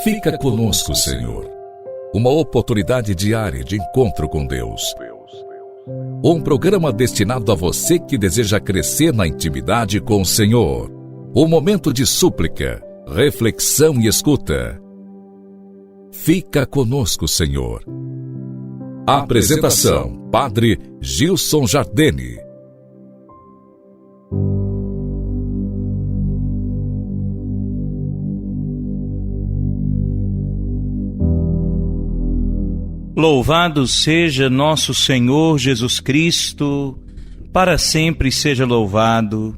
Fica conosco, Senhor. Uma oportunidade diária de encontro com Deus. Um programa destinado a você que deseja crescer na intimidade com o Senhor. Um momento de súplica, reflexão e escuta. Fica conosco, Senhor. Apresentação: Padre Gilson Jardene. Louvado seja nosso Senhor Jesus Cristo, para sempre seja louvado.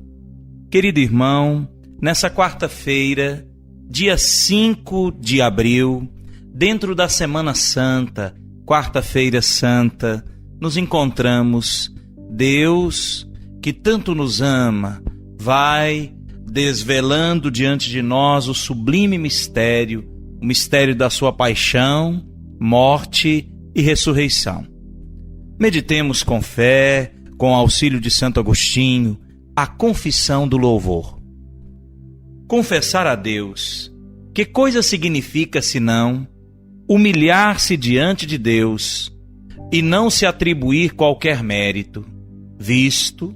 Querido irmão, nessa quarta-feira, dia 5 de abril, dentro da Semana Santa, Quarta-feira Santa, nos encontramos. Deus, que tanto nos ama, vai desvelando diante de nós o sublime mistério, o mistério da sua paixão, morte e ressurreição. Meditemos com fé, com o auxílio de Santo Agostinho, a confissão do louvor. Confessar a Deus, que coisa significa senão humilhar-se diante de Deus e não se atribuir qualquer mérito, visto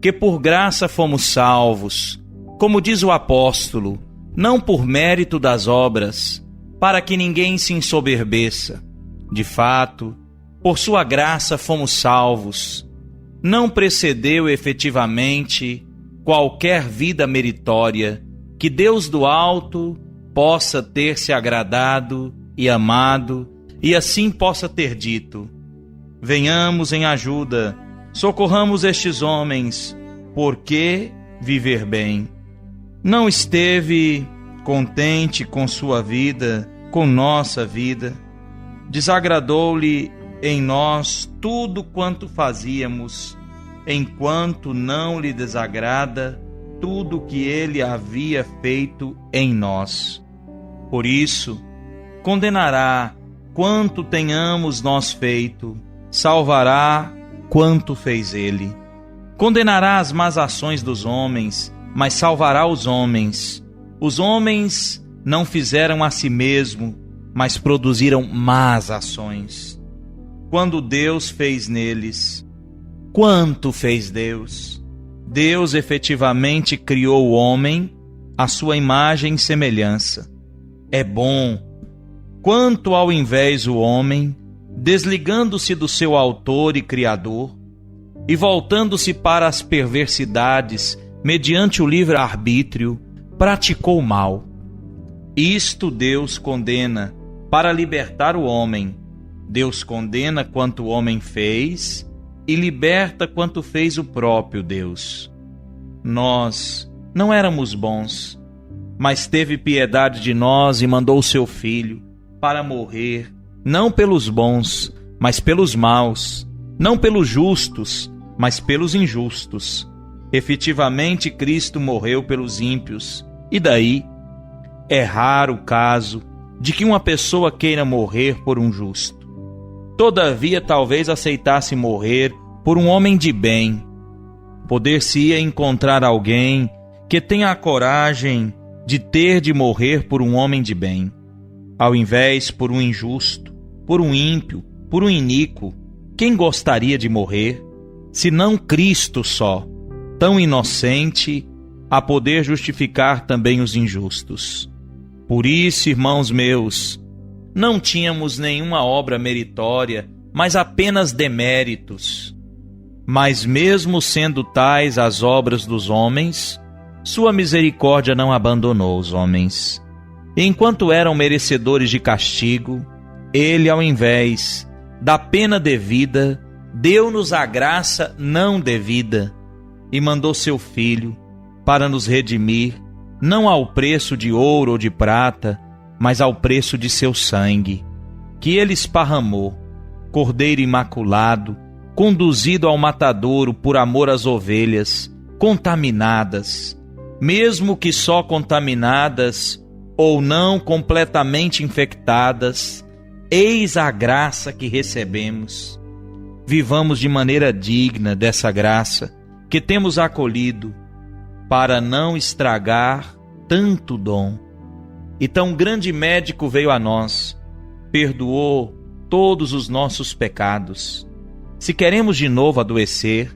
que por graça fomos salvos, como diz o apóstolo, não por mérito das obras, para que ninguém se ensoberbeça. De fato, por sua graça fomos salvos. Não precedeu efetivamente qualquer vida meritória que Deus do alto possa ter se agradado e amado, e assim possa ter dito: venhamos em ajuda, socorramos estes homens, porque viver bem. Não esteve contente com sua vida, com nossa vida. Desagradou-lhe em nós tudo quanto fazíamos, enquanto não lhe desagrada tudo que ele havia feito em nós. Por isso, condenará quanto tenhamos nós feito, salvará quanto fez ele. Condenará as más ações dos homens, mas salvará os homens. Os homens não fizeram a si mesmo, mas produziram más ações. Quando Deus fez neles, quanto fez Deus? Deus efetivamente criou o homem à sua imagem e semelhança. É bom. Quanto ao invés o homem, desligando-se do seu autor e criador, e voltando-se para as perversidades mediante o livre-arbítrio, praticou o mal. Isto Deus condena para libertar o homem. Deus condena quanto o homem fez e liberta quanto fez o próprio Deus. Nós não éramos bons, mas teve piedade de nós e mandou o seu Filho para morrer, não pelos bons, mas pelos maus, não pelos justos, mas pelos injustos. Efetivamente, Cristo morreu pelos ímpios. E daí? É raro o caso de que uma pessoa queira morrer por um justo. Todavia, talvez aceitasse morrer por um homem de bem. Poder-se-ia encontrar alguém que tenha a coragem de ter de morrer por um homem de bem, ao invés por um injusto, por um ímpio, por um iníquo. Quem gostaria de morrer, senão Cristo só, tão inocente, a poder justificar também os injustos? Por isso, irmãos meus, não tínhamos nenhuma obra meritória, mas apenas deméritos. Mas mesmo sendo tais as obras dos homens, sua misericórdia não abandonou os homens. Enquanto eram merecedores de castigo, ele, ao invés da pena devida, deu-nos a graça não devida e mandou seu Filho para nos redimir, não ao preço de ouro ou de prata, mas ao preço de seu sangue, que ele esparramou, Cordeiro imaculado, conduzido ao matadouro por amor às ovelhas, contaminadas, mesmo que só contaminadas ou não completamente infectadas. Eis a graça que recebemos. Vivamos de maneira digna dessa graça que temos acolhido, para não estragar tanto dom. e tão grande médico veio a nós, perdoou todos os nossos pecados. Se queremos de novo adoecer,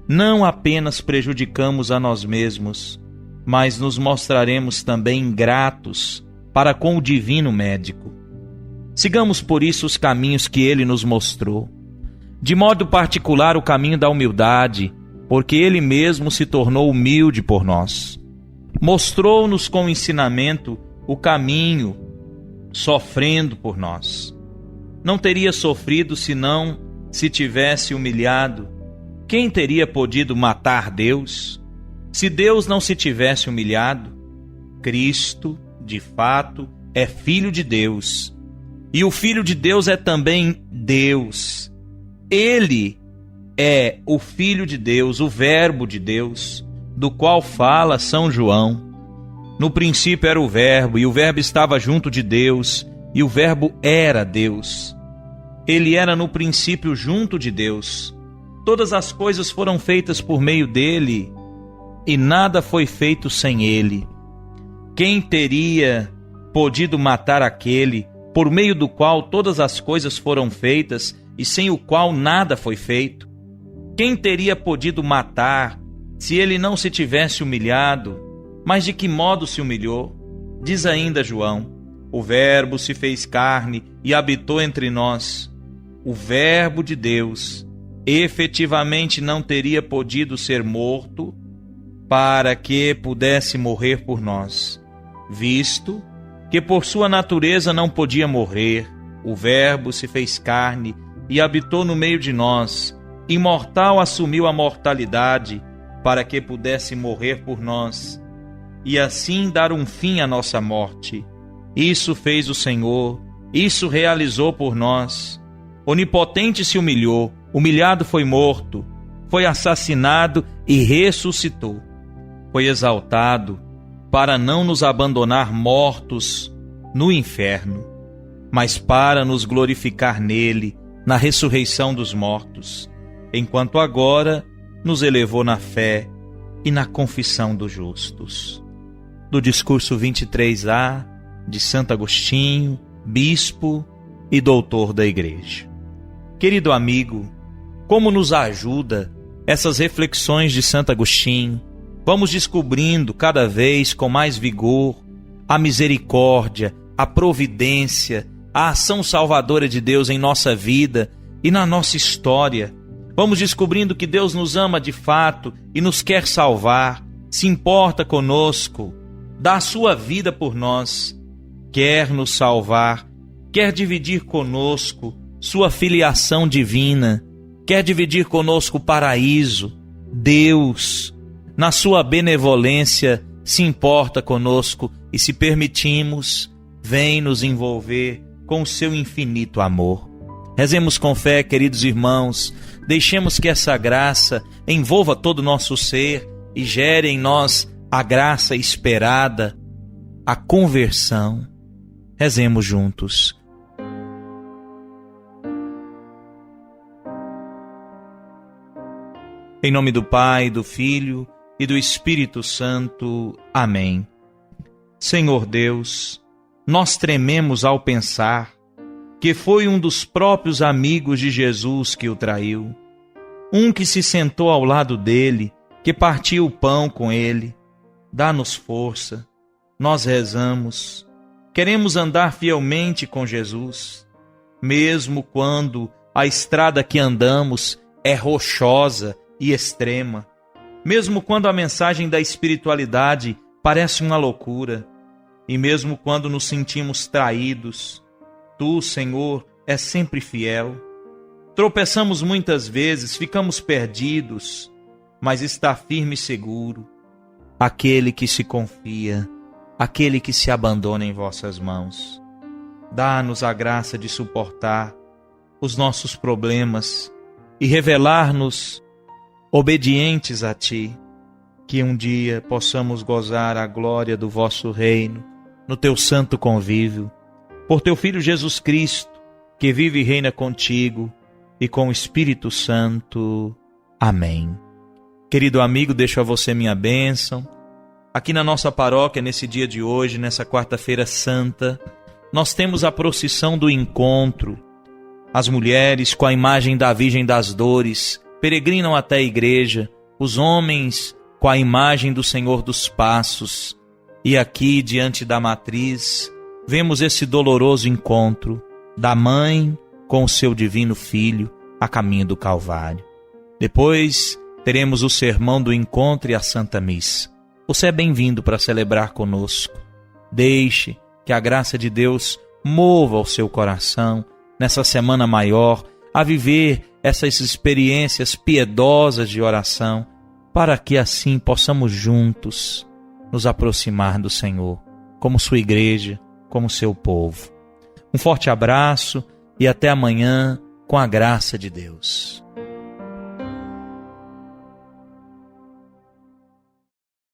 não apenas prejudicamos a nós mesmos, mas nos mostraremos também ingratos para com o divino médico. Sigamos por isso os caminhos que ele nos mostrou, de modo particular o caminho da humildade, porque ele mesmo se tornou humilde por nós. Mostrou-nos com o ensinamento o caminho, sofrendo por nós. Não teria sofrido senão se tivesse humilhado. Quem teria podido matar Deus? Se Deus não se tivesse humilhado? Cristo, de fato, é Filho de Deus. E o Filho de Deus é também Deus. Ele é o Filho de Deus, o Verbo de Deus, do qual fala São João. No princípio era o Verbo, e o Verbo estava junto de Deus, e o Verbo era Deus. Ele era no princípio junto de Deus. Todas as coisas foram feitas por meio dele, e nada foi feito sem ele. Quem teria podido matar aquele por meio do qual todas as coisas foram feitas e sem o qual nada foi feito? Quem teria podido matar se ele não se tivesse humilhado? Mas de que modo se humilhou? Diz ainda João: o Verbo se fez carne e habitou entre nós. O Verbo de Deus efetivamente não teria podido ser morto para que pudesse morrer por nós, visto que por sua natureza não podia morrer. O Verbo se fez carne e habitou no meio de nós. Imortal, assumiu a mortalidade para que pudesse morrer por nós e assim dar um fim à nossa morte. Isso fez o Senhor, isso realizou por nós. Onipotente se humilhou, humilhado foi morto, foi assassinado e ressuscitou. Foi exaltado para não nos abandonar mortos no inferno, mas para nos glorificar nele, na ressurreição dos mortos, enquanto agora nos elevou na fé e na confissão dos justos. Do discurso 23A de Santo Agostinho, bispo e doutor da Igreja. Querido amigo, como nos ajuda essas reflexões de Santo Agostinho? Vamos descobrindo cada vez com mais vigor a misericórdia, a providência, a ação salvadora de Deus em nossa vida e na nossa história. Vamos descobrindo que Deus nos ama de fato e nos quer salvar, se importa conosco, dá a sua vida por nós, quer nos salvar, quer dividir conosco sua filiação divina, quer dividir conosco o paraíso. Deus, na sua benevolência, se importa conosco e, se permitimos, vem nos envolver com o seu infinito amor. Rezemos com fé, queridos irmãos, deixemos que essa graça envolva todo o nosso ser e gere em nós a graça esperada, a conversão. Rezemos juntos. Em nome do Pai, do Filho e do Espírito Santo. Amém. Senhor Deus, nós trememos ao pensar que foi um dos próprios amigos de Jesus que o traiu, um que se sentou ao lado dele, que partiu o pão com ele. Dá-nos força, nós rezamos, queremos andar fielmente com Jesus, mesmo quando a estrada que andamos é rochosa e extrema, mesmo quando a mensagem da espiritualidade parece uma loucura, e mesmo quando nos sentimos traídos, Tu, Senhor, és sempre fiel. Tropeçamos muitas vezes, ficamos perdidos, mas está firme e seguro aquele que se confia, aquele que se abandona em vossas mãos. Dá-nos a graça de suportar os nossos problemas e revelar-nos obedientes a Ti, que um dia possamos gozar a glória do vosso reino, no Teu santo convívio, por Teu Filho Jesus Cristo, que vive e reina contigo e com o Espírito Santo. Amém. Querido amigo, deixo a você minha bênção. Aqui na nossa paróquia, nesse dia de hoje, nessa quarta-feira santa, nós temos a procissão do encontro. As mulheres, com a imagem da Virgem das Dores, peregrinam até a igreja, os homens, com a imagem do Senhor dos Passos. E aqui, diante da matriz, vemos esse doloroso encontro da mãe com o seu divino filho a caminho do Calvário. Depois, teremos o sermão do encontro e a Santa Missa. Você é bem-vindo para celebrar conosco. Deixe que a graça de Deus mova o seu coração nessa semana maior a viver essas experiências piedosas de oração, para que assim possamos juntos nos aproximar do Senhor, como sua igreja, como seu povo. Um forte abraço e até amanhã, com a graça de Deus.